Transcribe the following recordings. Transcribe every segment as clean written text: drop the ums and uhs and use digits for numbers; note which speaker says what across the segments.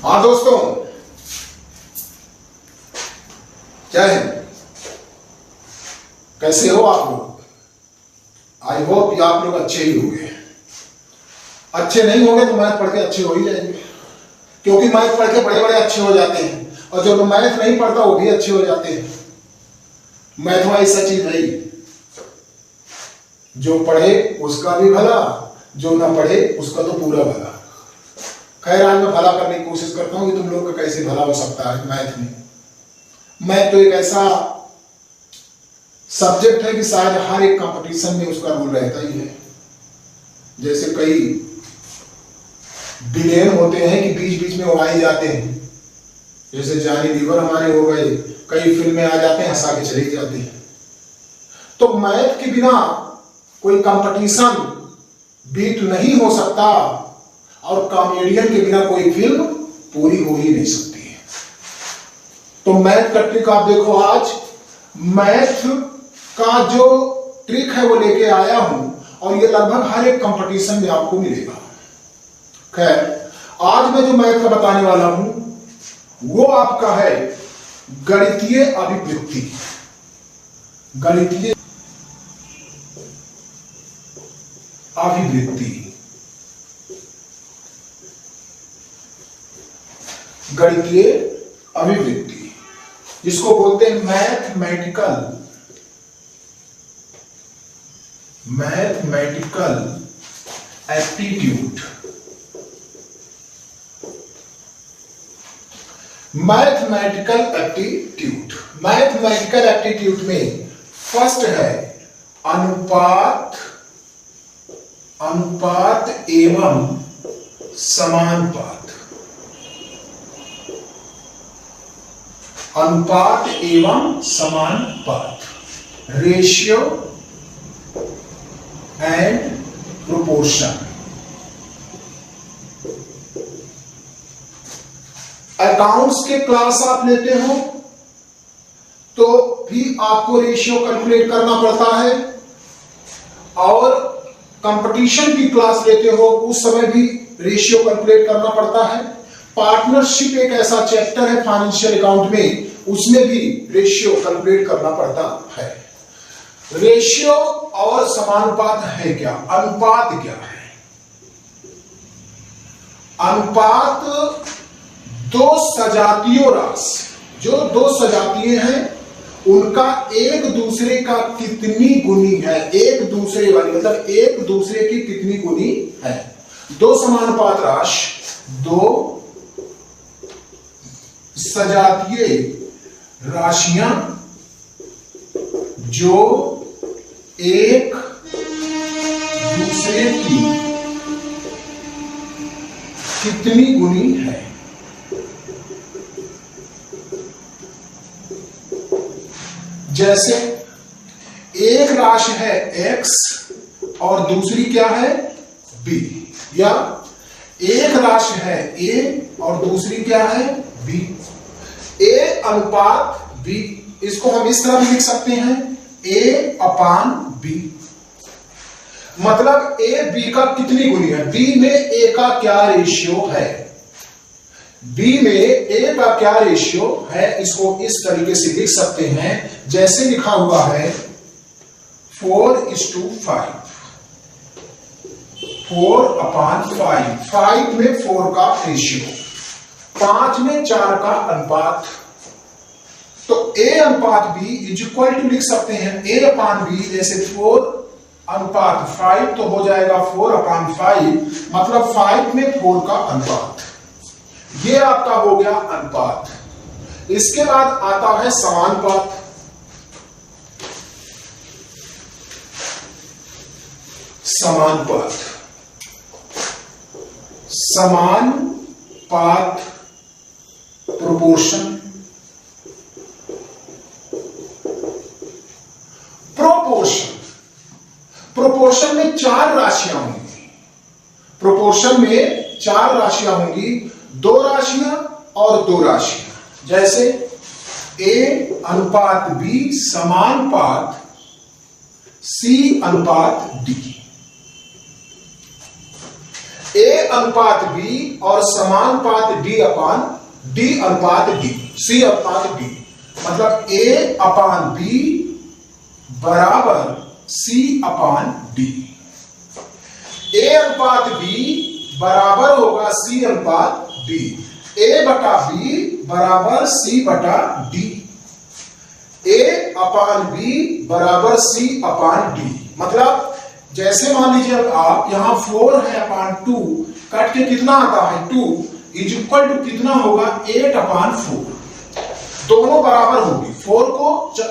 Speaker 1: हाँ दोस्तों, क्या है, कैसे हो आप लोग? आई होप कि आप लोग अच्छे ही होंगे। अच्छे नहीं होंगे तो मैथ पढ़ के अच्छे हो ही जाएंगे, क्योंकि मैथ पढ़ के बड़े बड़े अच्छे हो जाते हैं, और जो मैथ नहीं पढ़ता वो भी अच्छे हो जाते हैं। मैथ में ऐसा चीज है, जो पढ़े उसका भी भला, जो ना पढ़े उसका तो पूरा भला। खैर, आज मैं भला करने की कोशिश करता हूँ कि तुम लोग का कैसे भला हो सकता है मैथ में। मैथ तो एक ऐसा सब्जेक्ट है कि शायद हर एक कंपटीशन में उसका रोल रहता ही है। जैसे कई विलेन होते हैं कि बीच बीच में उड़ाए जाते हैं, जैसे जॉनी लीवर हमारे हो गए, कई फिल्में आ जाते हैं, हंसा के चले जाते हैं। तो मैथ के बिना कोई कंपटीशन बीट नहीं हो सकता, और कॉमेडियन के बिना कोई फिल्म पूरी हो ही नहीं सकती है। तो मैथ का ट्रिक आप देखो, आज मैथ का जो ट्रिक है वो लेके आया हूं, और ये लगभग हर एक कंपटीशन में आपको मिलेगा। खैर, आज मैं जो मैथ का बताने वाला हूं वो आपका है गणितीय अभिव्यक्ति। गणितीय अभिव्यक्ति, गणितीय अभिव्यक्ति जिसको बोलते हैं mathematical aptitude. Mathematical aptitude, mathematical aptitude में फर्स्ट है अनुपात एवं समानुपात। अनुपात एवं समानुपात, रेशियो एंड प्रोपोर्शन। अकाउंट्स के क्लास आप लेते हो तो भी आपको रेशियो कैलकुलेट करना पड़ता है, और कंपटीशन की क्लास लेते हो उस समय भी रेशियो कैलकुलेट करना पड़ता है। पार्टनरशिप एक ऐसा चैप्टर है फाइनेंशियल अकाउंट में, उसमें भी रेशियो कैलकुलेट करना पड़ता है। रेशियो और समानुपात है क्या? अनुपात क्या है? अनुपात दो सजातीयों राशि, जो दो सजातीय हैं उनका एक दूसरे का कितनी गुनी है, एक दूसरे वाली मतलब एक दूसरे की कितनी गुनी है। दो समानुपात राशि, दो सजातीय राशियां जो एक दूसरे की कितनी गुनी है। जैसे एक राशि है x और दूसरी क्या है b, या एक राशि है a और दूसरी क्या है b। a अनुपात b, इसको हम इस तरह भी लिख सकते हैं a अपान b, मतलब a b का कितनी गुनी है। b में a का क्या रेशियो है, b में a का क्या रेशियो है, इसको इस तरीके से लिख सकते हैं जैसे लिखा हुआ है 4:5, 4/5, 5 में 4 का रेशियो, 5 में 4 का अनुपात। तो a अनुपात b इज इक्वल टू लिख सकते हैं a अपान b, जैसे 4:5 तो हो जाएगा 4/5, मतलब 5 में 4 का अनुपात। ये आपका हो गया अनुपात। इसके बाद आता है समानुपात। समानुपात, समानुपात प्रोपोर्शन, प्रोपोर्शन, प्रोपोर्शन में 4 राशियां होंगी। प्रोपोर्शन में 4 राशियां होंगी, 2 राशियां और 2 राशियां। जैसे a अनुपात b समानुपात c अनुपात d। a अनुपात बी और समानुपात डी अपान डी अनुपात डी, सी अनुपात डी, मतलब ए अपान बी बराबर सी अपान डी। ए अनुपात बी बराबर होगा सी अनुपात डी, ए बटा बी बराबर सी बटा डी, ए अपान बी बराबर सी अपान डी। मतलब जैसे मान लीजिए आप यहां 4 है अपान 2 काट के कितना आता है 2 इज इक्वल टू कितना होगा 8 अपान 4, दोनों बराबर होगी। 4 को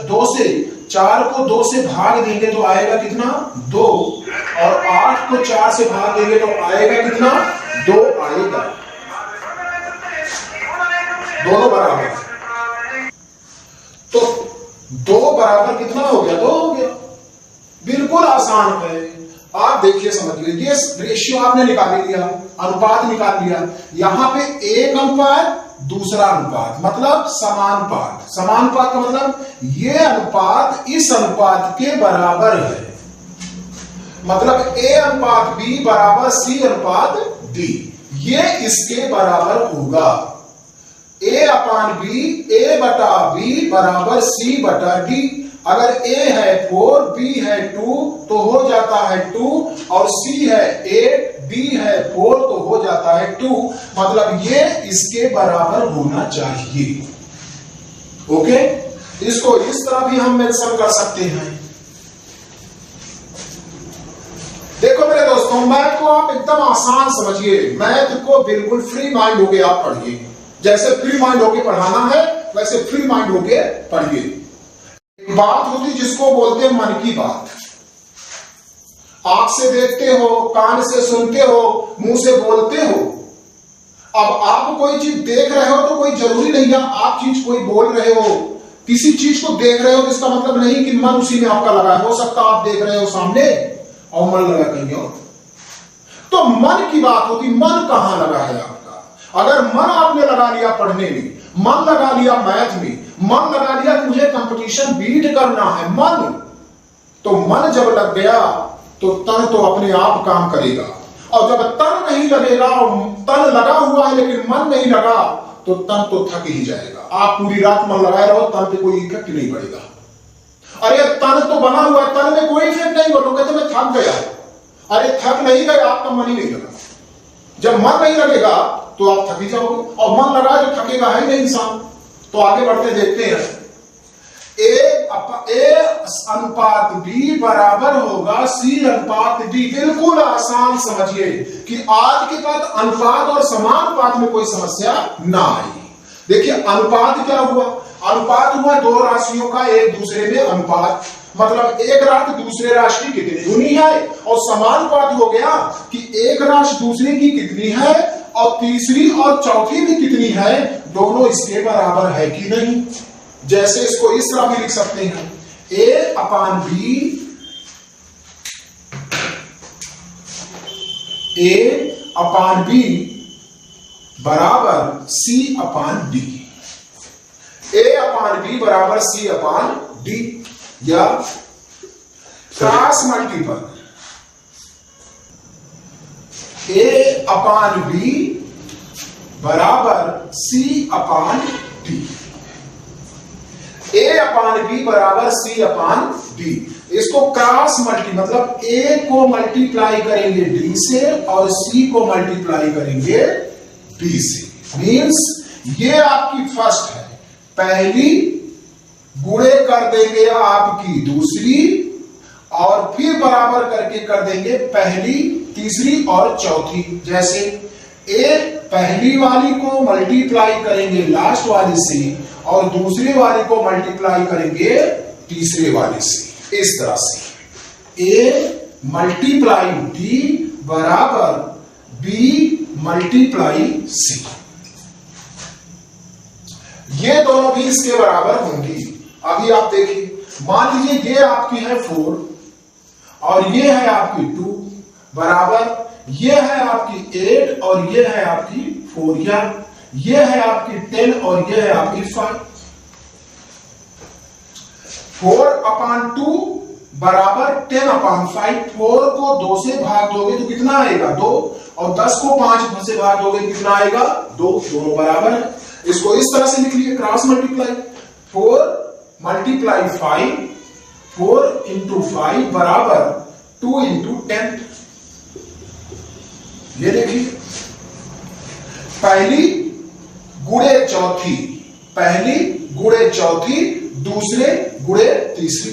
Speaker 1: 2 से 4 को 2 से भाग देंगे तो आएगा कितना 2, और 8 को 4 से भाग देंगे तो आएगा कितना 2 आएगा, दोनों बराबर। तो 2 बराबर कितना हो गया 2 हो गया, बिल्कुल आसान है। आप देखिए समझिए, ये रेशियो आपने निकाल लिया, अनुपात निकाल लिया, यहां पे एक अनुपात दूसरा अनुपात मतलब समानुपात। समानुपात का मतलब ये अनुपात इस अनुपात के बराबर है, मतलब ए अनुपात बी बराबर सी अनुपात डी, ये इसके बराबर होगा। ए अपान बी, ए बटा बी बराबर सी बटा डी। अगर a है 4, b है 2 तो हो जाता है 2, और c है 8, b है 4 तो हो जाता है 2, मतलब ये इसके बराबर होना चाहिए। ओके, इसको इस तरह भी हम मेंशन कर सकते हैं। देखो मेरे दोस्तों, मैथ को आप एकदम आसान समझिए, मैथ को बिल्कुल फ्री माइंड होके आप पढ़िए। जैसे फ्री माइंड होके पढ़ाना है वैसे फ्री माइंड होके पढ़िए। बात होती जिसको बोलते हैं मन की बात। आंख से देखते हो, कान से सुनते हो, मुंह से बोलते हो। अब आप कोई चीज देख रहे हो तो कोई जरूरी नहीं है आप चीज कोई बोल रहे हो। किसी चीज को देख रहे हो तो इसका मतलब नहीं कि मन उसी में आपका लगा है। हो सकता आप देख रहे हो सामने और मन लगा कहीं और। तो मन की बात होती, मन कहां लगा है आपका। अगर मन आपने लगा लिया पढ़ने में, मन लगा लिया मैथ में, मन लगा लिया मुझे कंपटीशन बीट करना है, मन, तो मन जब लग गया तो तन तो अपने आप काम करेगा। और जब तन नहीं लगेगा और तन लगा हुआ है लेकिन मन नहीं लगा तो तन तो थक ही जाएगा। आप पूरी रात मन लगाए रहो, तन पे कोई इफेक्ट नहीं पड़ेगा। अरे तन तो बना हुआ है, तन में कोई इफेक्ट नहीं पड़ेगा, तो मैं थक गया। अरे थक नहीं गए, आपका मन ही नहीं लगा। जब मन नहीं लगेगा तो आप थक ही जाओगे, और मन लगा जो थकेगा है नहीं इंसान। तो आगे बढ़ते देखते हैं। ए अनुपात बी बराबर होगा सी अनुपात डी। बिल्कुल आसान समझिए कि आज के बाद अनुपात और समानुपात में कोई समस्या ना आई। देखिए अनुपात क्या हुआ, अनुपात हुआ दो राशियों का एक दूसरे में अनुपात, मतलब एक राशि दूसरे राशि की कितनी गुनी है। और समानुपात हो गया कि एक राशि दूसरे की कितनी है और तीसरी और चौथी भी कितनी है, दोनों इसके बराबर है कि नहीं। जैसे इसको इस तरह भी लिख सकते हैं, ए अपान बी, ए अपान बी बराबर सी अपान डी। ए अपान बी बराबर सी अपान डी, या क्रॉस मल्टीपल ए अपान बी बराबर सी अपान डी। ए अपान बी बराबर सी अपान डी। इसको क्रॉस मल्टी मतलब ए को मल्टीप्लाई करेंगे डी से और सी को मल्टीप्लाई करेंगे डी से। मीन्स ये आपकी फर्स्ट है, पहली गुणे कर देंगे आपकी दूसरी, और फिर बराबर करके कर देंगे पहली, तीसरी और चौथी। जैसे ए पहली वाली को मल्टीप्लाई करेंगे लास्ट वाली से और दूसरी वाली को मल्टीप्लाई करेंगे तीसरे वाली से। इस तरह से ए मल्टीप्लाई डी बराबर बी मल्टीप्लाई सी। ये दोनों भी इसके बराबर होंगी। अभी आप देखिए, मान लीजिए ये आपकी है 4 और ये है आपकी 2 बराबर, ये है आपकी 8 और ये है आपकी 4, या ये है आपकी 10 और ये है आपकी 5। 4 अपान 2 बराबर 10/5। 4 को 2 से भाग दोगे तो कितना आएगा 2, और 10 को 5 से भाग दोगे कितना आएगा 2, दोनों बराबर है। इसको इस तरह से लिख लिए, क्रॉस मल्टीप्लाई। 4 मल्टीप्लाई 5, 4 इंटू 5 बराबर 2 इंटू 10। ये देखिए, पहली गुणे चौथी, पहली गुणे चौथी, दूसरे गुणे तीसरी।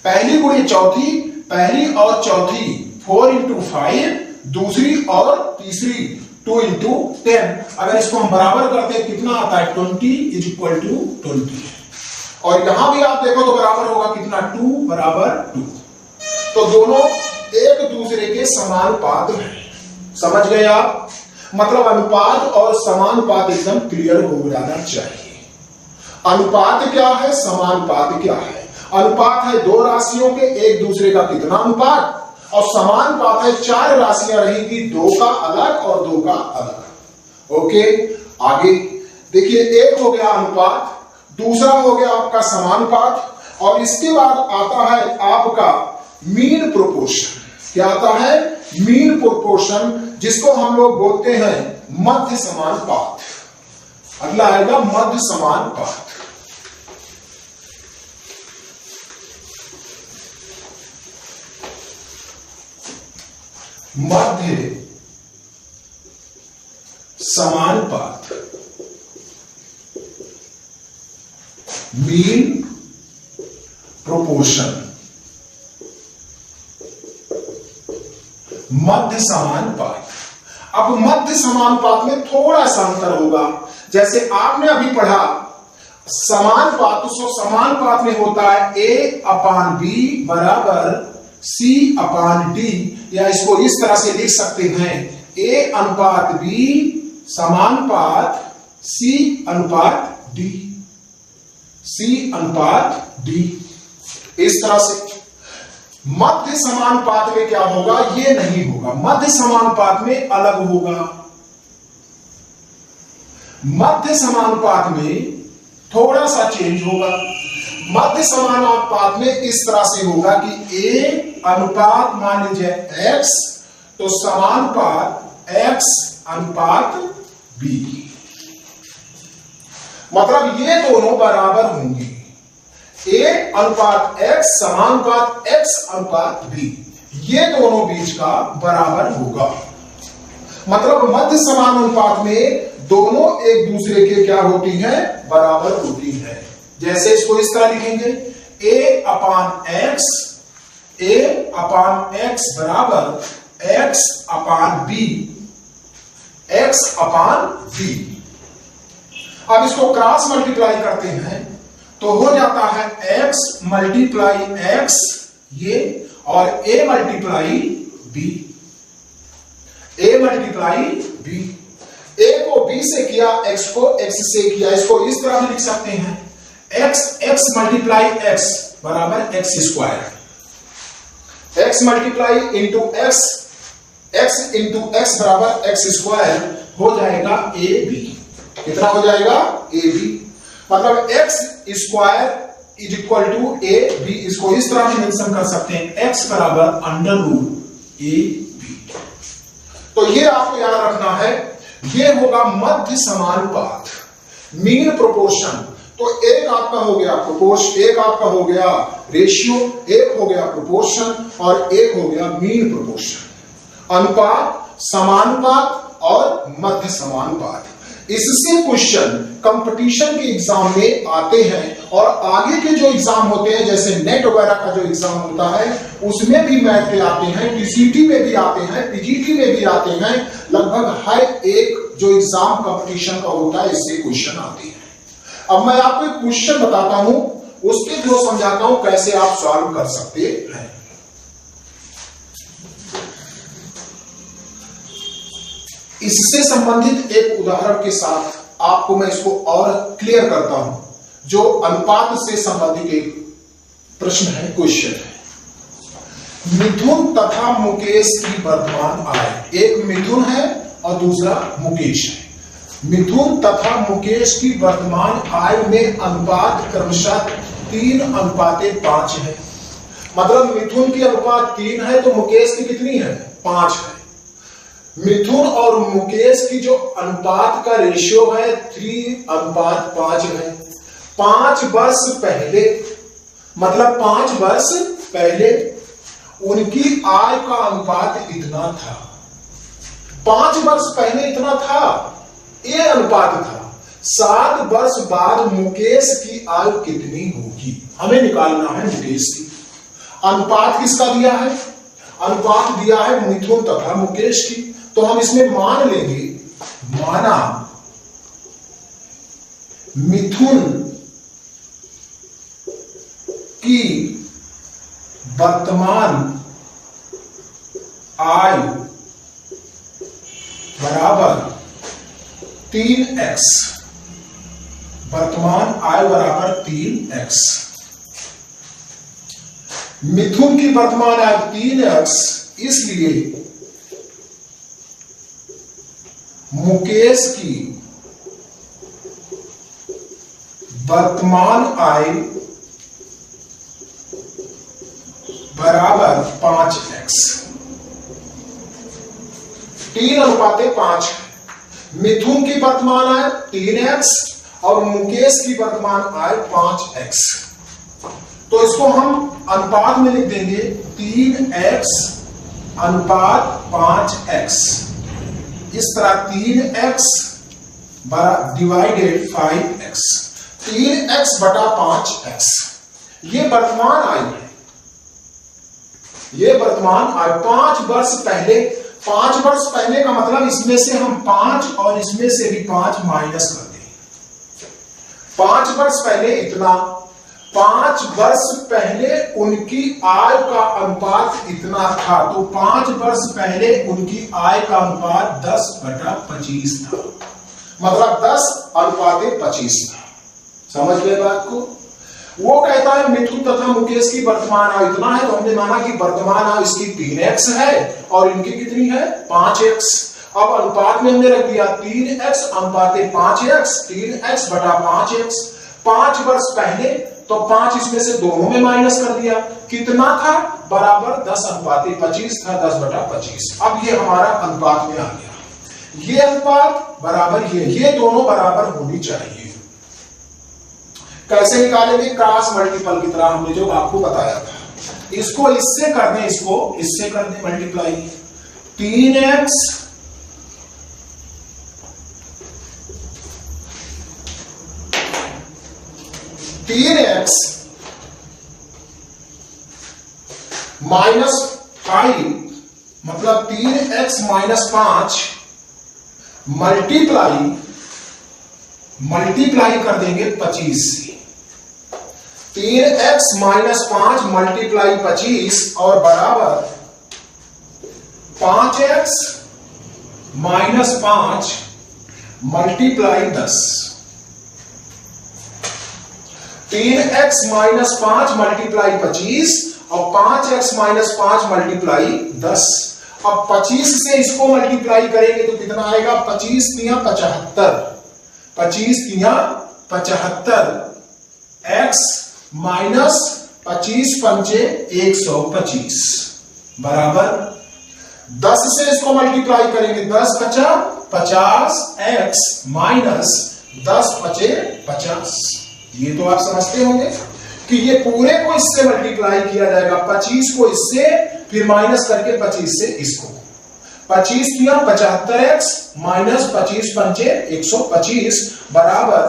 Speaker 1: पहली गुणे चौथी, पहली और चौथी 4 इंटू 5, दूसरी और तीसरी 2 इंटू 10। अगर इसको हम बराबर करते हैं कितना आता है 20 इज इक्वल टू 20। और यहां भी आप देखो तो बराबर होगा कितना 2 बराबर 2। तो दोनों एक दूसरे के समानुपात हैं। समझ गए आप? मतलब अनुपात और समानुपात एकदम क्लियर हो जाना चाहिए। अनुपात क्या है, समानुपात क्या है? अनुपात है दो राशियों के एक दूसरे का कितना अनुपात, और समानुपात है 4 राशियां रहेंगी, 2 का अलग और 2 का अलग। ओके, आगे देखिए, एक हो गया अनुपात, दूसरा हो गया आपका समानुपात, और इसके बाद आता है आपका मीन प्रोपोर्शन। क्या आता है? मीन प्रोपोर्शन, जिसको हम लोग बोलते हैं मध्य समानुपात। अगला आएगा मध्य समानुपात। मध्य समानुपात, मीन प्रोपोर्शन, मध्य समानुपात। अब मध्य समानुपात में थोड़ा सा अंतर होगा। जैसे आपने अभी पढ़ा समानुपात, तो समानुपात में होता है A/B बराबर C/D, या इसको इस तरह से लिख सकते हैं A/B समानुपात C/D, C/D। इस तरह से मध्य समानुपात में क्या होगा, ये नहीं होगा। मध्य समानुपात में अलग होगा। मध्य समानुपात में थोड़ा सा चेंज होगा। मध्य समानुपात में इस तरह से होगा कि A अनुपात मान लीजिए X, तो समानुपात X/B, मतलब ये दोनों बराबर होंगे। A/X समानुपात X/B, ये दोनों बीच का बराबर होगा। मतलब मध्य समानुपात में दोनों एक दूसरे के क्या होती हैं, बराबर होती हैं। जैसे इसको इस तरह लिखेंगे A/X बराबर X/B, X/B। अब इसको क्रॉस मल्टीप्लाई करते हैं तो हो जाता है X मल्टीप्लाई X ये, और A multiply B, A multiply B। A को B से किया, X को X से किया। इसको इस तरह भी लिख सकते हैं X मल्टीप्लाई X बराबर X², X multiply into X into X बराबर X² हो जाएगा AB। कितना हो जाएगा AB, मतलब X² is equal to AB। इसको इस तरह भी मेंशन कर सकते हैं X बराबर √AB। तो ये आपको याद रखना है, ये होगा मध्य समानुपात, मीन प्रोपोर्शन। तो एक आपका हो गया प्रोपोर्शन, एक आपका हो गया रेशियो, एक हो गया प्रोपोर्शन, और एक हो गया मीन प्रोपोर्शन। अनुपात, समानुपात और मध्य समानुपात। इससे क्वेश्चन कंपटीशन के एग्जाम में आते हैं, और आगे के जो एग्जाम होते हैं जैसे नेट वगैरह का जो एग्जाम होता है उसमें भी मैथ के आते हैं, टीसीटी में भी आते हैं, पीजीटी में भी आते हैं। लगभग हर एक जो एग्जाम कंपटीशन का होता है इससे क्वेश्चन आते हैं। अब मैं आपको एक क्वेश्चन बताता हूं, उसके थ्रू समझाता हूं कैसे आप सॉल्व कर सकते हैं। इससे संबंधित एक उदाहरण के साथ आपको मैं इसको और क्लियर करता हूं, जो अनुपात से संबंधित एक प्रश्न है, क्वेश्चन है। मिथुन तथा मुकेश की वर्तमान आय, एक मिथुन है और दूसरा मुकेश है। मिथुन तथा मुकेश की वर्तमान आय में अनुपात क्रमशः 3:5 है। मतलब मिथुन की अनुपात 3 है तो मुकेश की कितनी है? 5 है। मिथुन और मुकेश की जो अनुपात का रेशियो है 3:5 है। 5 वर्ष पहले, मतलब 5 वर्ष पहले उनकी आय का अनुपात इतना था। 5 वर्ष पहले इतना था, ये अनुपात था। 7 वर्ष बाद मुकेश की आयु कितनी होगी, हमें निकालना है मुकेश की। अनुपात किसका दिया है? अनुपात दिया है मिथुन तथा मुकेश की। तो हम इसमें मान लेंगे, माना मिथुन की वर्तमान आयु बराबर 3x, वर्तमान आयु बराबर 3x। मिथुन की वर्तमान आयु 3x, इसलिए मुकेश की वर्तमान आयु बराबर 5x। 3:5 है। मिथुन की वर्तमान आय 3x और मुकेश की वर्तमान आय 5x। तो इसको हम अनुपात में लिख देंगे 3x अनुपात 5x। इस तरह 3x डिवाइडेड 5x, 3x बटा 5x। ये वर्तमान आयु है, ये वर्तमान आयु 5 वर्ष पहले। 5 वर्ष पहले का मतलब इसमें से हम 5 और इसमें से भी 5 माइनस कर दें। 5 वर्ष पहले इतना, 5 वर्ष पहले उनकी आय का अनुपात इतना था, तो 5 वर्ष पहले उनकी आय का अनुपात 10/25 था, मतलब 10:25 था। समझ गए बात को? वो कहता है मिथुन तथा मुकेश की वर्तमान आयु इतना है, तो हमने माना कि वर्तमान आयु इसकी 3x है और इनकी कितनी है? 5x। अब अनुपात में हमने रख दिया 3x अनुपात 5x, 3x बटा 5x। 5 वर्ष पहले, तो 5 इसमें से दोनों में माइनस कर दिया, कितना था? बराबर 10:25 था, 10/25। अब ये हमारा अनुपात में आ गया। ये अनुपात बराबर ये दोनों बराबर होनी चाहिए। कैसे निकालेंगे? क्रॉस मल्टीपल की तरह, हमने जो आपको बताया था। इसको इससे कर दें, इसको इससे कर दें मल्टीप्लाई। 3x -5 मतलब 3x -5 मल्टीप्लाई कर देंगे 25 से। 3x -5 मल्टीप्लाई 25 और बराबर 5x -5 मल्टीप्लाई 10। 3x -5 मल्टीप्लाई 25 और 5x -5 मल्टीप्लाई 10। अब 25 से इसको मल्टीप्लाई करेंगे तो कितना आएगा? 25 तिया 75, 25 तिया 75 x माइनस 25 पंचे 125 बराबर 10 से इसको मल्टीप्लाई करेंगे, 10 × 50 x माइनस 10 × 50। ये तो आप समझते होंगे कि ये पूरे को इससे मल्टीप्लाई किया जाएगा, 25 को इससे, फिर माइनस करके 25 से इसको। 25 किया 75x माइनस 25 पंचे 125 बराबर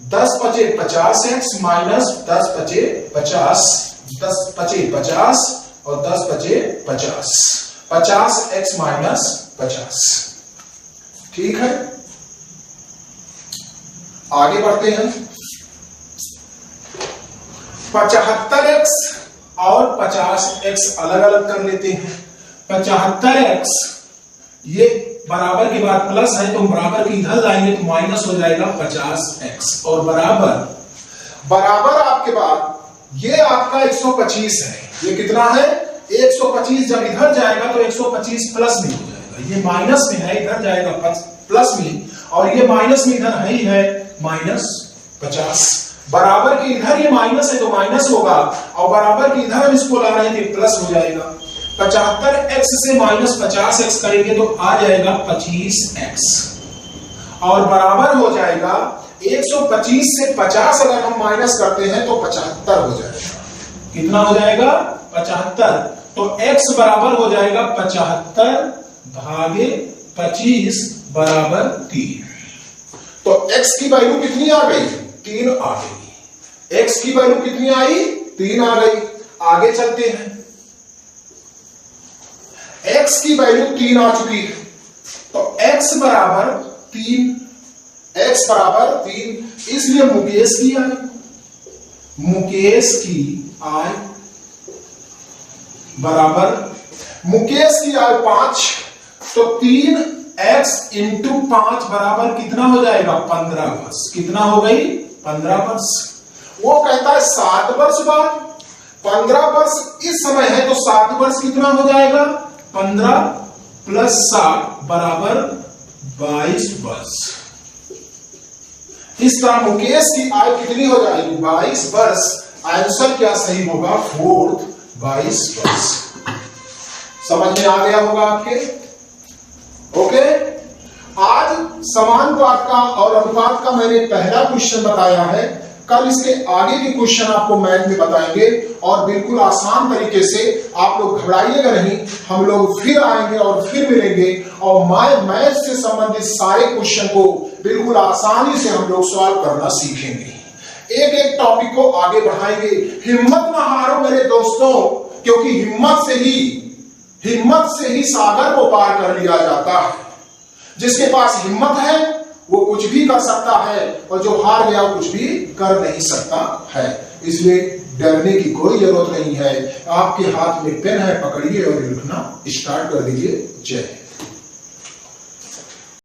Speaker 1: 10 × 50x माइनस 10 × 50, 10 × 50 और 10 × 50, 50x माइनस 50। ठीक है, आगे बढ़ते हैं। 75x और 50x अलग अलग कर लेते हैं। 75x ये बराबर के बाद प्लस है, तो बराबर के इधर जाएंगे तो माइनस हो जाएगा 50x और बराबर आपके बाद ये आपका 125 है। ये कितना है? 125 जब इधर जाएगा तो 125 प्लस में हो जाएगा, ये माइनस में है, इधर जाएगा प्लस में, और ये माइनस में इधर है ही है -50। बराबर के इधर ये माइनस है तो माइनस होगा, और बराबर के इधर हम इसको ला रहे हैं तो प्लस हो जाएगा। 75x से माइनस 50x करेंगे तो आ जाएगा 25x, और बराबर हो जाएगा 125 से 50 अगर हम माइनस करते हैं तो 75 हो जाएगा। कितना हो जाएगा? 75। तो x बराबर हो जाएगा 75 भागे 25 बराबर 3। तो x की वैल्यू कितनी आ गई? 3 आ गई। x की वैल्यू कितनी आई? 3 आ गई। आगे चलते हैं, x की वैल्यू 3 आ चुकी है, तो x बराबर 3, x बराबर 3, इसलिए मुकेश की आय, मुकेश की आय बराबर, मुकेश की आय 5, तो 3x इंटू 5 बराबर कितना हो जाएगा? 15 वर्ष। कितना हो गई? 15 वर्ष। वो कहता है 7 वर्ष बाद, 15 वर्ष इस समय है तो 7 वर्ष कितना हो जाएगा? 15 प्लस 7 बराबर 22 वर्ष। इस तरह मुकेश की आय कितनी हो जाएगी? 22 वर्ष। आंसर क्या सही होगा? 4th 22 वर्ष। समझ में आ गया होगा आपके? ओके, आज समानुपात का और अनुपात का मैंने पहला क्वेश्चन बताया है। कल इसके आगे के क्वेश्चन आपको मैथ में बताएंगे और बिल्कुल आसान तरीके से। आप लोग घबराइएगा नहीं, हम लोग फिर आएंगे और फिर मिलेंगे और मैथ से संबंधित सारे क्वेश्चन को बिल्कुल आसानी से हम लोग सॉल्व करना सीखेंगे। एक एक टॉपिक को आगे बढ़ाएंगे। हिम्मत ना हारो मेरे दोस्तों, क्योंकि हिम्मत से ही सागर को पार कर लिया जाता है। जिसके पास हिम्मत है वो कुछ भी कर सकता है, और जो हार गया वो कुछ भी कर नहीं सकता है। इसलिए डरने की कोई जरूरत नहीं है। आपके हाथ में पेन है, पकड़िए और लिखना स्टार्ट कर दीजिए। जय हिंद।